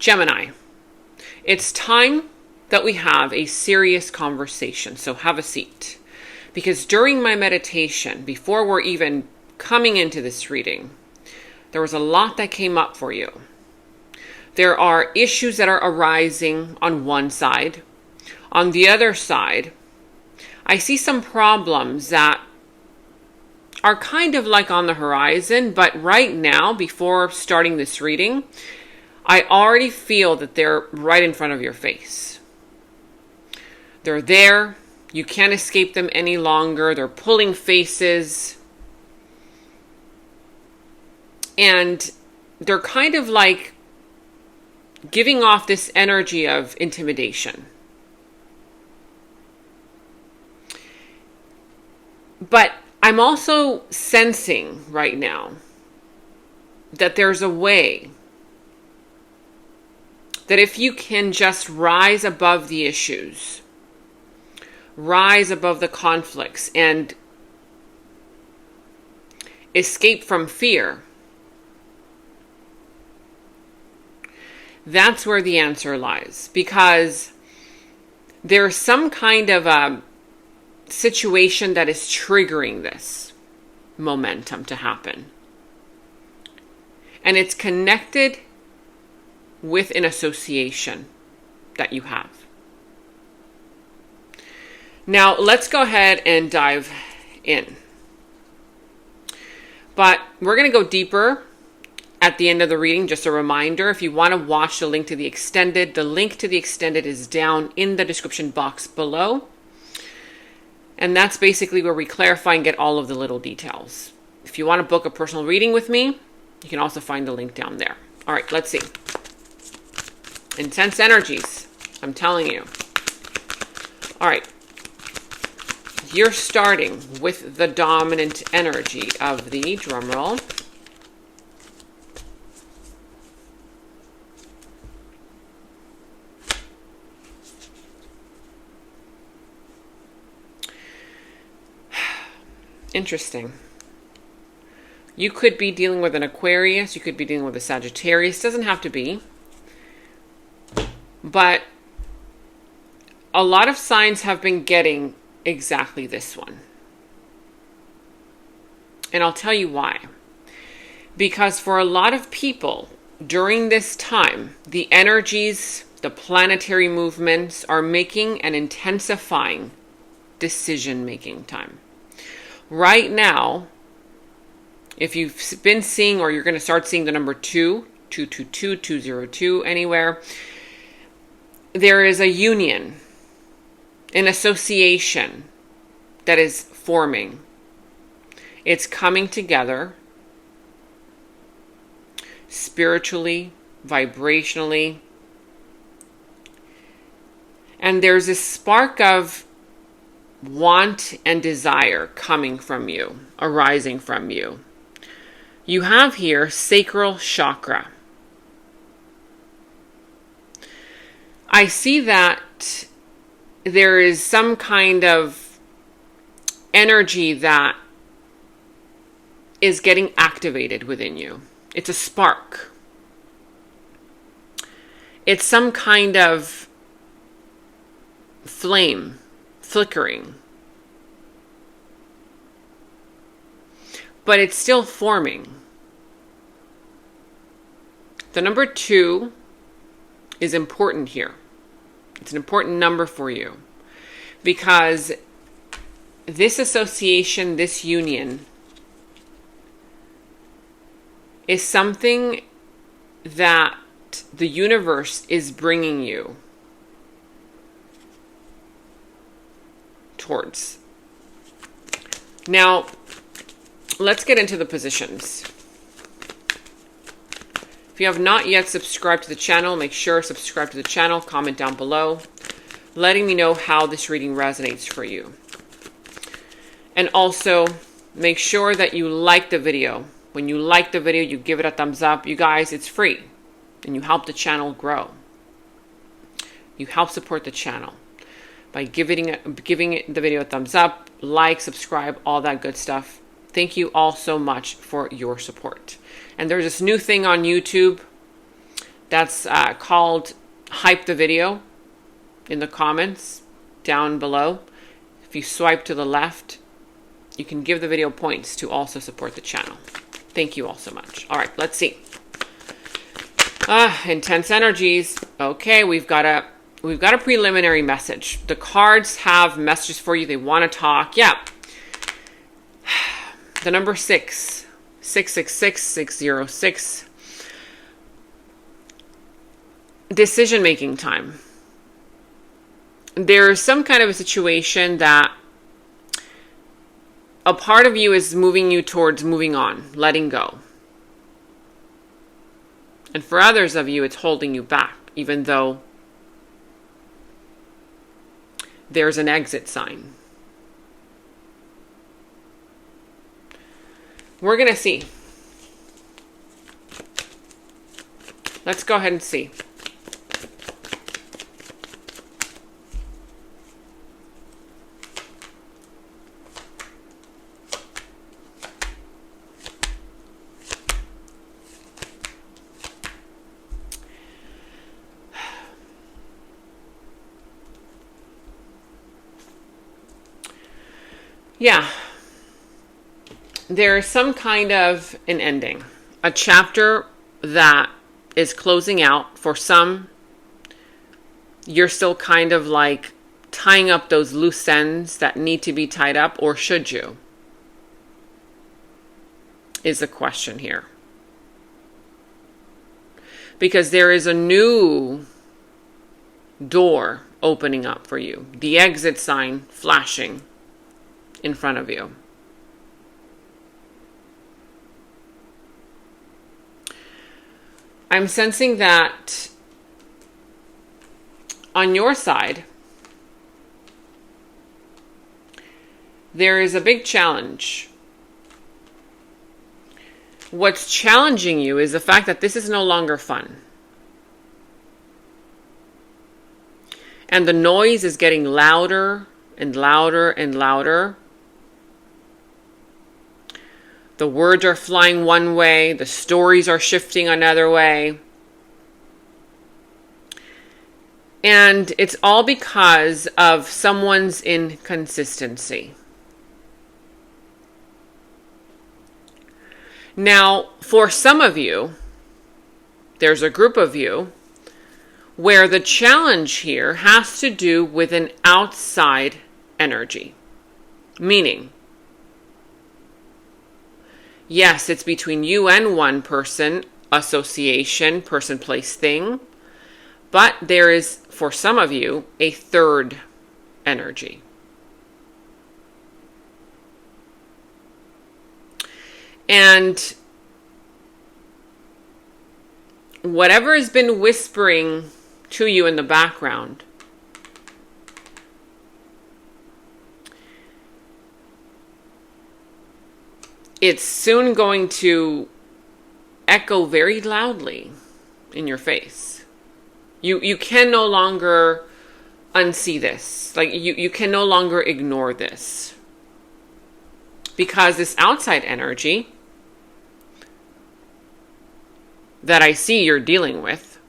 Gemini, it's time that we have a serious conversation. So have a seat. Because during my meditation, before we're even coming into this reading, there was a lot that came up for you. There are issues that are arising on one side. On the other side, I see some problems that are kind of like on the horizon, but right now, before starting this reading, I already feel that they're right in front of your face. They're there. You can't escape them any longer. They're pulling faces. And they're kind of like giving off this energy of intimidation. But I'm also sensing right now that there's a way that if you can just rise above the issues, rise above the conflicts, and escape from fear, that's where the answer lies. Because there's some kind of a situation that is triggering this momentum to happen. And it's connected with an association that you have. Now, let's go ahead and dive in. But we're going to go deeper at the end of the reading. Just a reminder, if you want to watch the link to the extended is down in the description box below. And that's basically where we clarify and get all of the little details. If you want to book a personal reading with me, you can also find the link down there. All right, let's see. Intense energies, I'm telling you. All right. You're starting with the dominant energy of the drumroll. Interesting. You could be dealing with an Aquarius. You could be dealing with a Sagittarius. Doesn't have to be. But a lot of signs have been getting exactly this one. And I'll tell you why. Because for a lot of people during this time, the energies, the planetary movements are making and intensifying decision-making time. Right now, if you've been seeing, or you're going to start seeing the number 222, 202 anywhere, there is a union, an association that is forming. It's coming together spiritually, vibrationally. And there's this spark of want and desire coming from you, arising from you. You have here sacral chakra. I see that there is some kind of energy that is getting activated within you. It's a spark. It's some kind of flame flickering. But it's still forming. The number 2 is important here. It's an important number for you because this association, this union is something that the universe is bringing you towards. Now, let's get into the positions. If you have not yet subscribed to the channel, make sure to subscribe to the channel, comment down below, letting me know how this reading resonates for you. And also, make sure that you like the video. When you like the video, you give it a thumbs up. You guys, it's free. And you help the channel grow. You help support the channel by giving the video a thumbs up, like, subscribe, all that good stuff. Thank you all so much for your support. And there's this new thing on YouTube That's called Hype the Video in the comments down below. If you swipe to the left, you can give the video points to also support the channel. Thank you all so much. All right, let's see. Intense energies. Okay, we've got a preliminary message. The cards have messages for you. They want to talk. Yeah. The number 6, 666, 606. Decision-making time. There's some kind of a situation that a part of you is moving you towards moving on, letting go. And for others of you, it's holding you back, even though there's an exit sign. We're going to see. Let's go ahead and see. Yeah, there's some kind of an ending, a chapter that is closing out. For some, you're still kind of like tying up those loose ends that need to be tied up, or should you? Is the question here. Because there is a new door opening up for you, the exit sign flashing in front of you. I'm sensing that on your side, there is a big challenge. What's challenging you is the fact that this is no longer fun. And the noise is getting louder and louder and louder. The words are flying one way. The stories are shifting another way. And it's all because of someone's inconsistency. Now, for some of you, there's a group of you where the challenge here has to do with an outside energy. Meaning, yes, it's between you and one person, association, person, place, thing. But there is, for some of you, a third energy. And whatever has been whispering to you in the background, it's soon going to echo very loudly in your face. You can no longer unsee this. Like you can no longer ignore this. Because this outside energy that I see you're dealing with,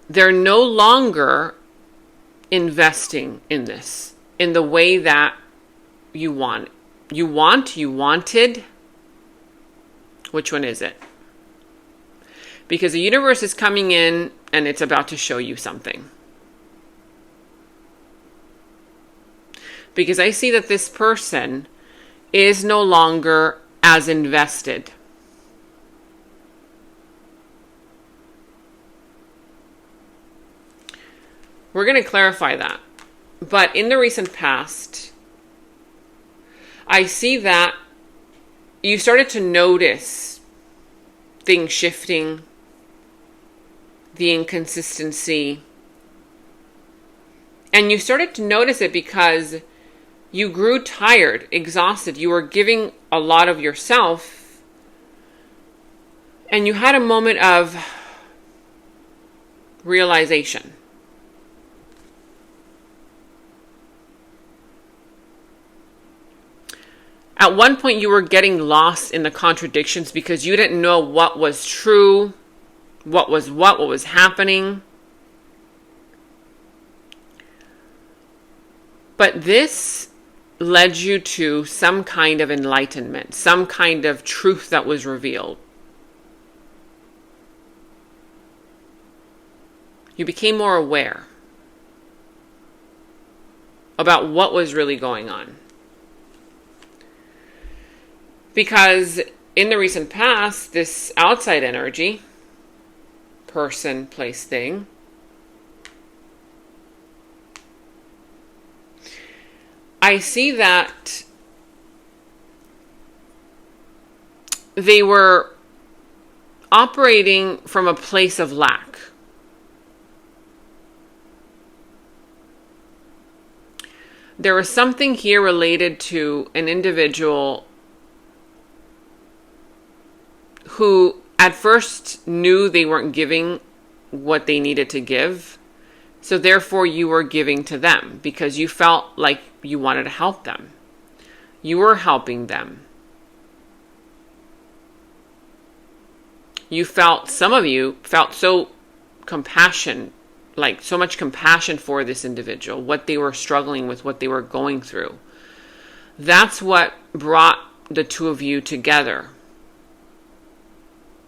they're no longer investing in this in the way that you want. You wanted. Which one is it? Because the universe is coming in and it's about to show you something. Because I see that this person is no longer as invested. We're going to clarify that. But in the recent past, I see that you started to notice things shifting, the inconsistency. And you started to notice it because you grew tired, exhausted. You were giving a lot of yourself. And you had a moment of realization. At one point, you were getting lost in the contradictions because you didn't know what was true what was happening. But this led you to some kind of enlightenment, some kind of truth that was revealed. You became more aware about what was really going on. Because in the recent past, this outside energy, person, place, thing, I see that they were operating from a place of lack. There was something here related to an individual who at first knew they weren't giving what they needed to give. So therefore you were giving to them because you felt like you wanted to help them. You were helping them. Some of you felt so compassion, like so much compassion for this individual, what they were struggling with, what they were going through. That's what brought the two of you together.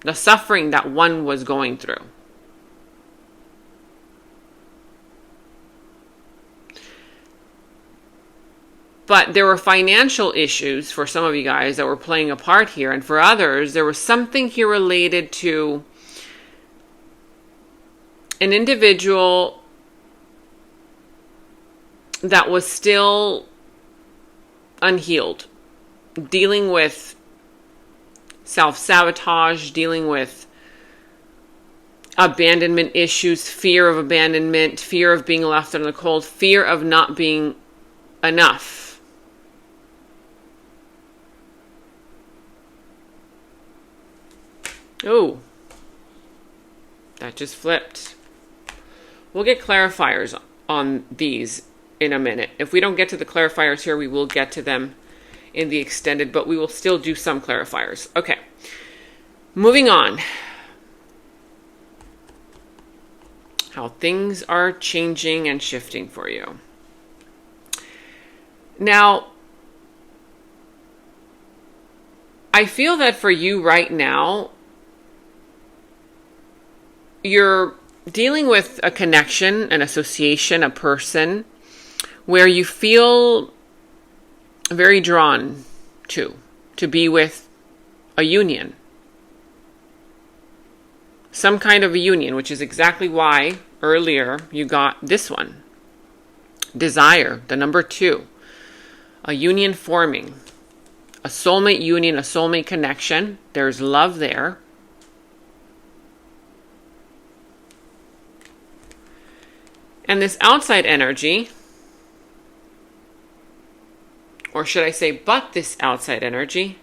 The suffering that one was going through. But there were financial issues for some of you guys that were playing a part here. And for others, there was something here related to an individual that was still unhealed, dealing with self-sabotage, dealing with abandonment issues, fear of abandonment, fear of being left in the cold, fear of not being enough. Oh, that just flipped. We'll get clarifiers on these in a minute. If we don't get to the clarifiers here, we will get to them in the extended, but we will still do some clarifiers. Okay, moving on. How things are changing and shifting for you. Now, I feel that for you right now, you're dealing with a connection, an association, a person where you feel very drawn to be with a union. Some kind of a union, which is exactly why earlier you got this one. Desire, the number 2. A union forming. A soulmate union, a soulmate connection. There's love there. And this outside energy, or should I say, but this outside energy,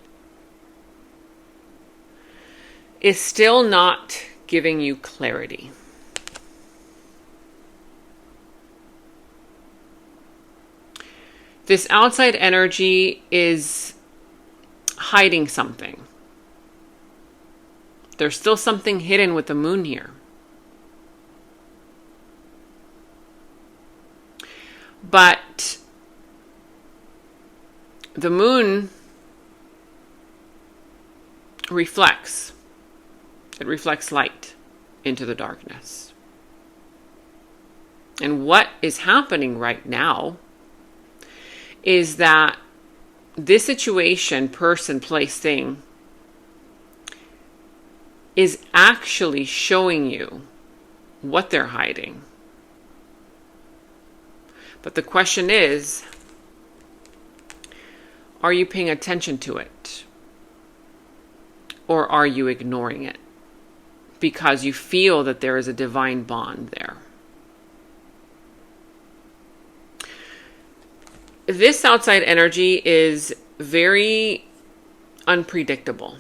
is still not giving you clarity. This outside energy is hiding something. There's still something hidden with the moon here. But the moon reflects. It reflects light into the darkness. And what is happening right now is that this situation, person, place, thing, is actually showing you what they're hiding. But the question is, are you paying attention to it? Or are you ignoring it? Because you feel that there is a divine bond there. This outside energy is very unpredictable.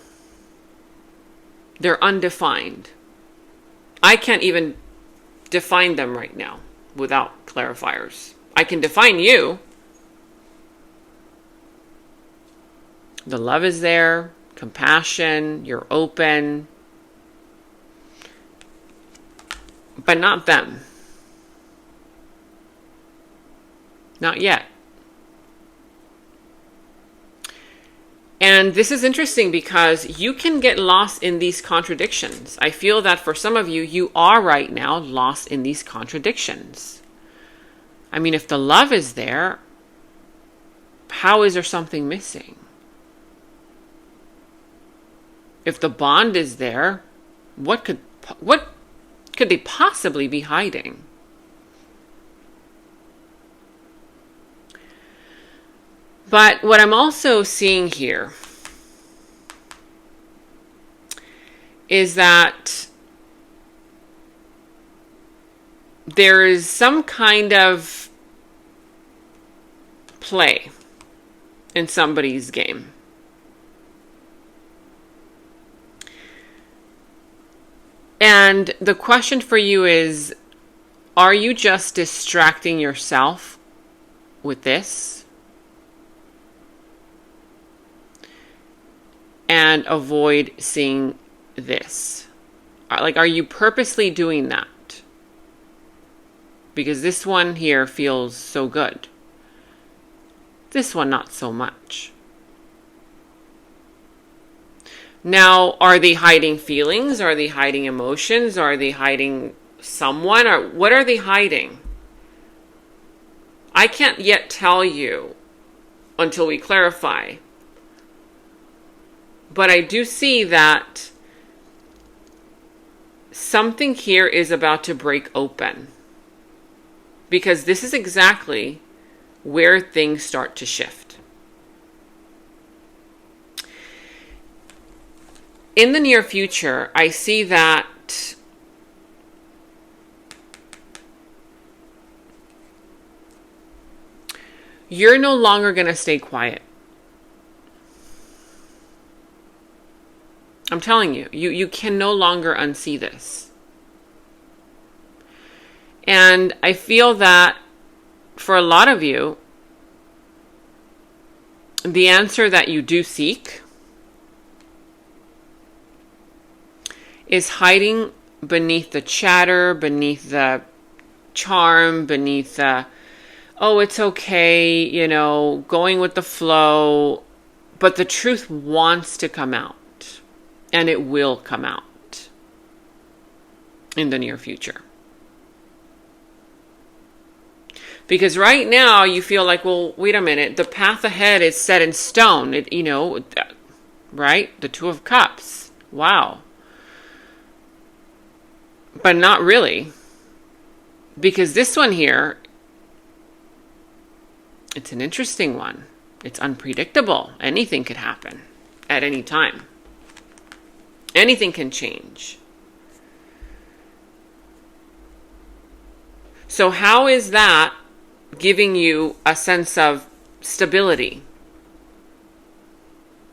They're undefined. I can't even define them right now without clarifiers. I can define you. The love is there, compassion, you're open. but not them. Not yet. And this is interesting because you can get lost in these contradictions. I feel that for some of you, you are right now lost in these contradictions. I mean, if the love is there, how is there something missing? If the bond is there, what could they possibly be hiding? But what I'm also seeing here is that there is some kind of play in somebody's game. And the question for you is, are you just distracting yourself with this? And avoid seeing this? Like, are you purposely doing that? Because this one here feels so good. This one, not so much. Now, are they hiding feelings? Are they hiding emotions? Are they hiding someone? Or what are they hiding? I can't yet tell you until we clarify. But I do see that something here is about to break open. Because this is exactly where things start to shift. In the near future, I see that you're no longer going to stay quiet. I'm telling you, you can no longer unsee this. And I feel that for a lot of you, the answer that you do seek is hiding beneath the chatter, beneath the charm, beneath the, oh, it's okay, going with the flow. But the truth wants to come out. And it will come out in the near future. Because right now you feel like, well, wait a minute, the path ahead is set in stone. Right? The Two of Cups. Wow. But not really. Because this one here, it's an interesting one. It's unpredictable. Anything could happen at any time. Anything can change. So how is that giving you a sense of stability?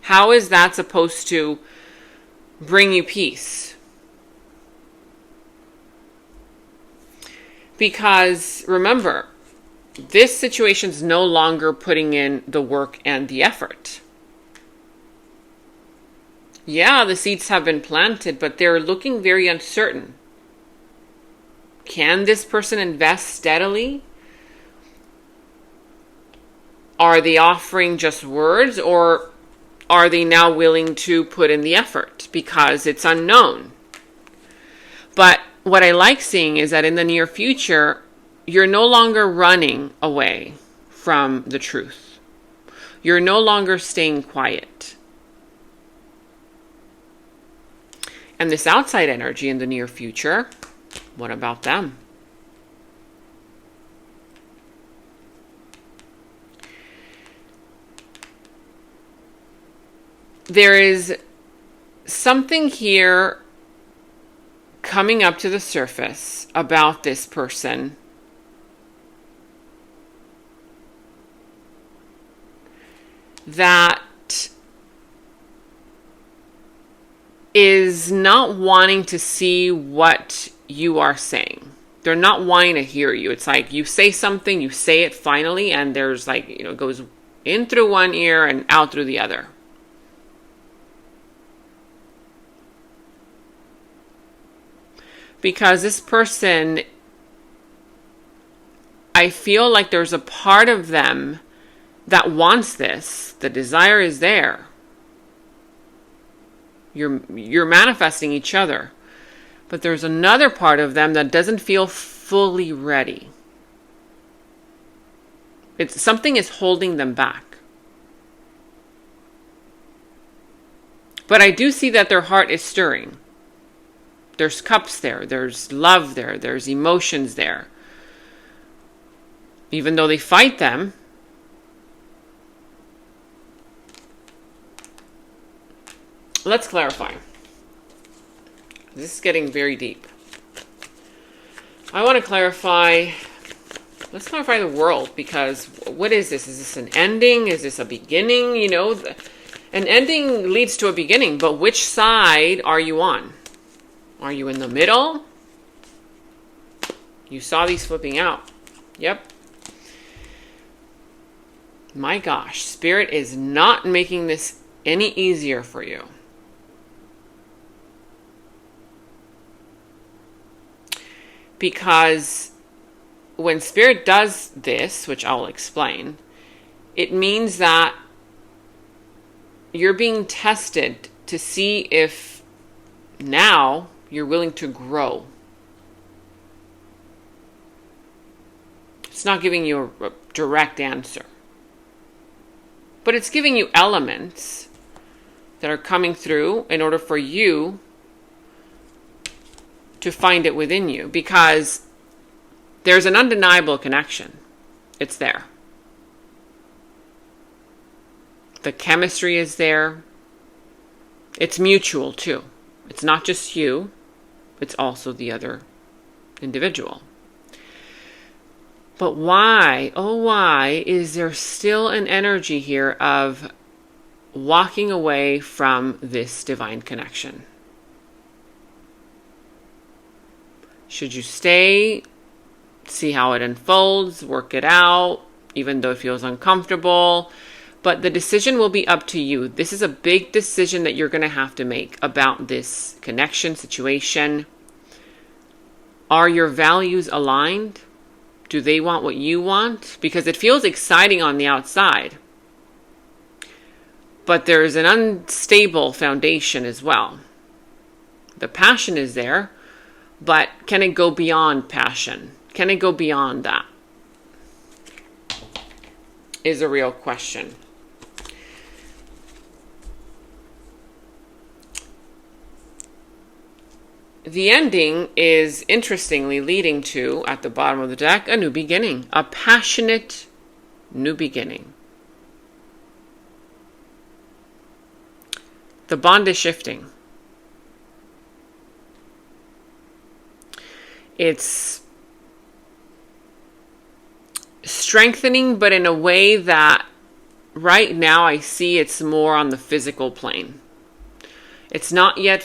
How is that supposed to bring you peace? Because remember, this situation is no longer putting in the work and the effort. Yeah, the seeds have been planted, but they're looking very uncertain. Can this person invest steadily? Are they offering just words, or are they now willing to put in the effort because it's unknown? But what I like seeing is that in the near future, you're no longer running away from the truth. You're no longer staying quiet. And this outside energy in the near future, what about them? There is something here coming up to the surface about this person that is not wanting to see what you are saying. They're not wanting to hear you. It's like you say something, you say it finally, and there's like, it goes in through one ear and out through the other. Because this person, I feel like there's a part of them that wants this. The desire is there. You're manifesting each other. But there's another part of them that doesn't feel fully ready. Something is holding them back. But I do see that their heart is stirring. There's cups there. There's love there. There's emotions there. Even though they fight them, let's clarify. This is getting very deep. I want to clarify, let's clarify the world, because what is this? Is this an ending? Is this a beginning? You know, an ending leads to a beginning, but which side are you on? Are you in the middle? You saw these flipping out. Yep. My gosh, Spirit is not making this any easier for you. Because when Spirit does this, which I'll explain, it means that you're being tested to see if now you're willing to grow. It's not giving you a direct answer, but it's giving you elements that are coming through in order for you to find it within you, because there's an undeniable connection. It's there. The chemistry is there. It's mutual too. It's not just you. It's also the other individual. But why, oh why, is there still an energy here of walking away from this divine connection? Should you stay, see how it unfolds, work it out, even though it feels uncomfortable? But the decision will be up to you. This is a big decision that you're going to have to make about this connection situation. Are your values aligned? Do they want what you want? Because it feels exciting on the outside, but there's an unstable foundation as well. The passion is there, but can it go beyond passion? Can it go beyond that? Is a real question. The ending is interestingly leading to, at the bottom of the deck, a new beginning. A passionate new beginning. The bond is shifting. It's strengthening, but in a way that right now I see it's more on the physical plane. It's not yet,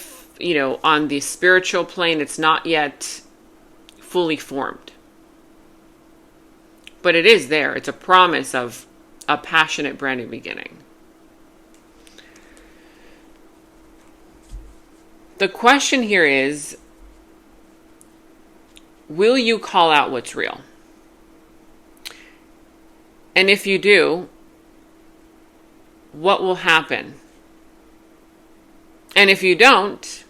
on the spiritual plane, it's not yet fully formed. But it is there. It's a promise of a passionate brand new beginning. The question here is, will you call out what's real? And if you do, what will happen? And if you don't,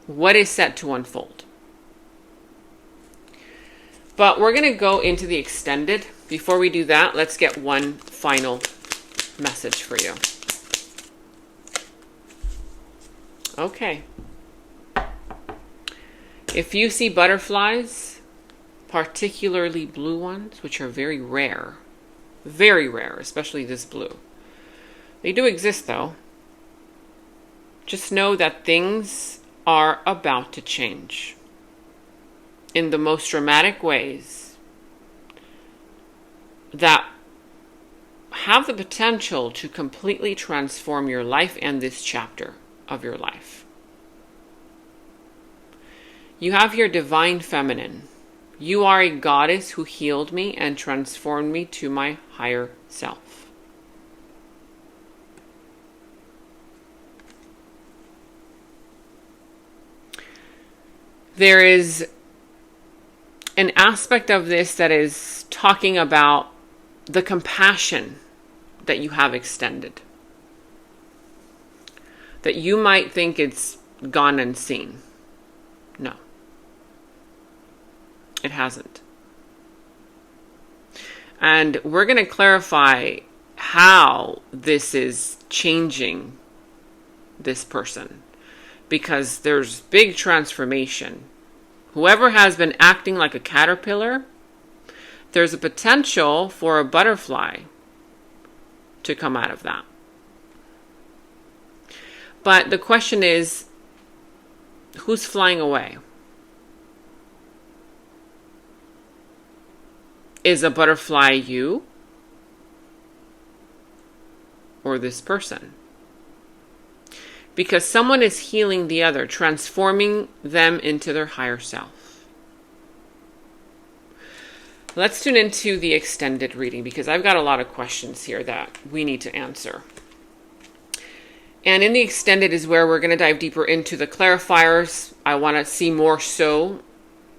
what is set to unfold? But we're going to go into the extended. Before we do that, let's get one final message for you. Okay. If you see butterflies, particularly blue ones, which are very rare, especially this blue. They do exist though. Just know that things are about to change in the most dramatic ways that have the potential to completely transform your life and this chapter of your life. You have your divine feminine. You are a goddess who healed me and transformed me to my higher self. There is an aspect of this that is talking about the compassion that you have extended, that you might think it's gone unseen. No, it hasn't. And we're going to clarify how this is changing this person, because there's big transformation. Whoever has been acting like a caterpillar, there's a potential for a butterfly to come out of that. But the question is, who's flying away? Is a butterfly you or this person? Because someone is healing the other, transforming them into their higher self. Let's tune into the extended reading, because I've got a lot of questions here that we need to answer. And in the extended is where we're going to dive deeper into the clarifiers. I want to see more so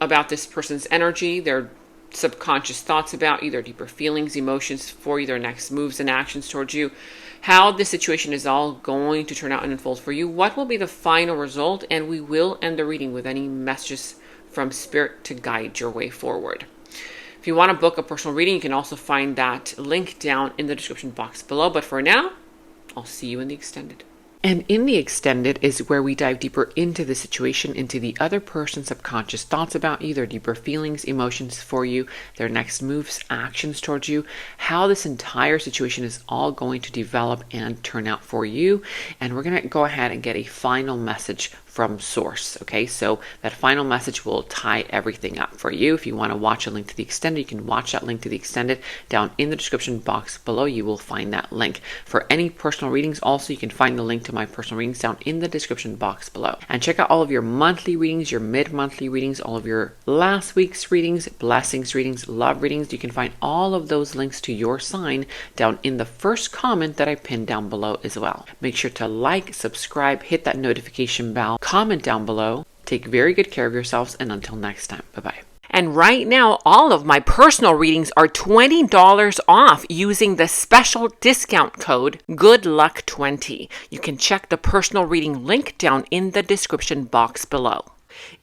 about this person's energy, their subconscious thoughts about you, their deeper feelings, emotions for you, their next moves and actions towards you, how this situation is all going to turn out and unfold for you, what will be the final result, and we will end the reading with any messages from Spirit to guide your way forward. If you want to book a personal reading, you can also find that link down in the description box below. But for now, I'll see you in the extended. And in the extended is where we dive deeper into the situation, into the other person's subconscious thoughts about you, their deeper feelings, emotions for you, their next moves, actions towards you, how this entire situation is all going to develop and turn out for you. And we're going to go ahead and get a final message from Source. Okay, so that final message will tie everything up for you. If you want to watch a link to the extended, you can watch that link to the extended down in the description box below. You will find that link. For any personal readings, also you can find the link to my personal readings down in the description box below. And check out all of your monthly readings, your mid-monthly readings, all of your last week's readings, blessings readings, love readings. You can find all of those links to your sign down in the first comment that I pinned down below as well. Make sure to like, subscribe, hit that notification bell, comment down below. Take very good care of yourselves, and until next time, bye-bye. And right now, all of my personal readings are $20 off using the special discount code GOODLUCK20. You can check the personal reading link down in the description box below.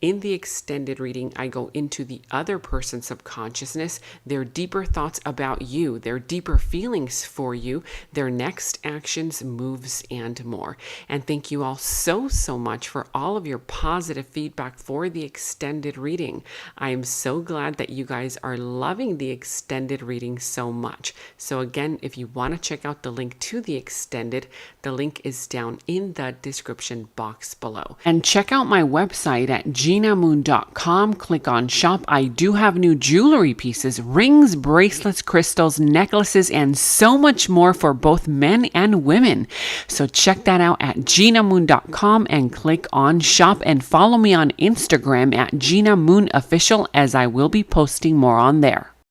In the extended reading, I go into the other person's subconsciousness, their deeper thoughts about you, their deeper feelings for you, their next actions, moves, and more. And thank you all so much for all of your positive feedback for the extended reading. I am so glad that you guys are loving the extended reading so much. So again, if you want to check out the link to the extended, the link is down in the description box below. And check out my website at genamoon.com. Click on shop. I do have new jewelry pieces, rings, bracelets, crystals, necklaces, and so much more for both men and women. So check that out at genamoon.com and click on shop, and follow me on Instagram at GenaMoonOfficial, as I will be posting more on there.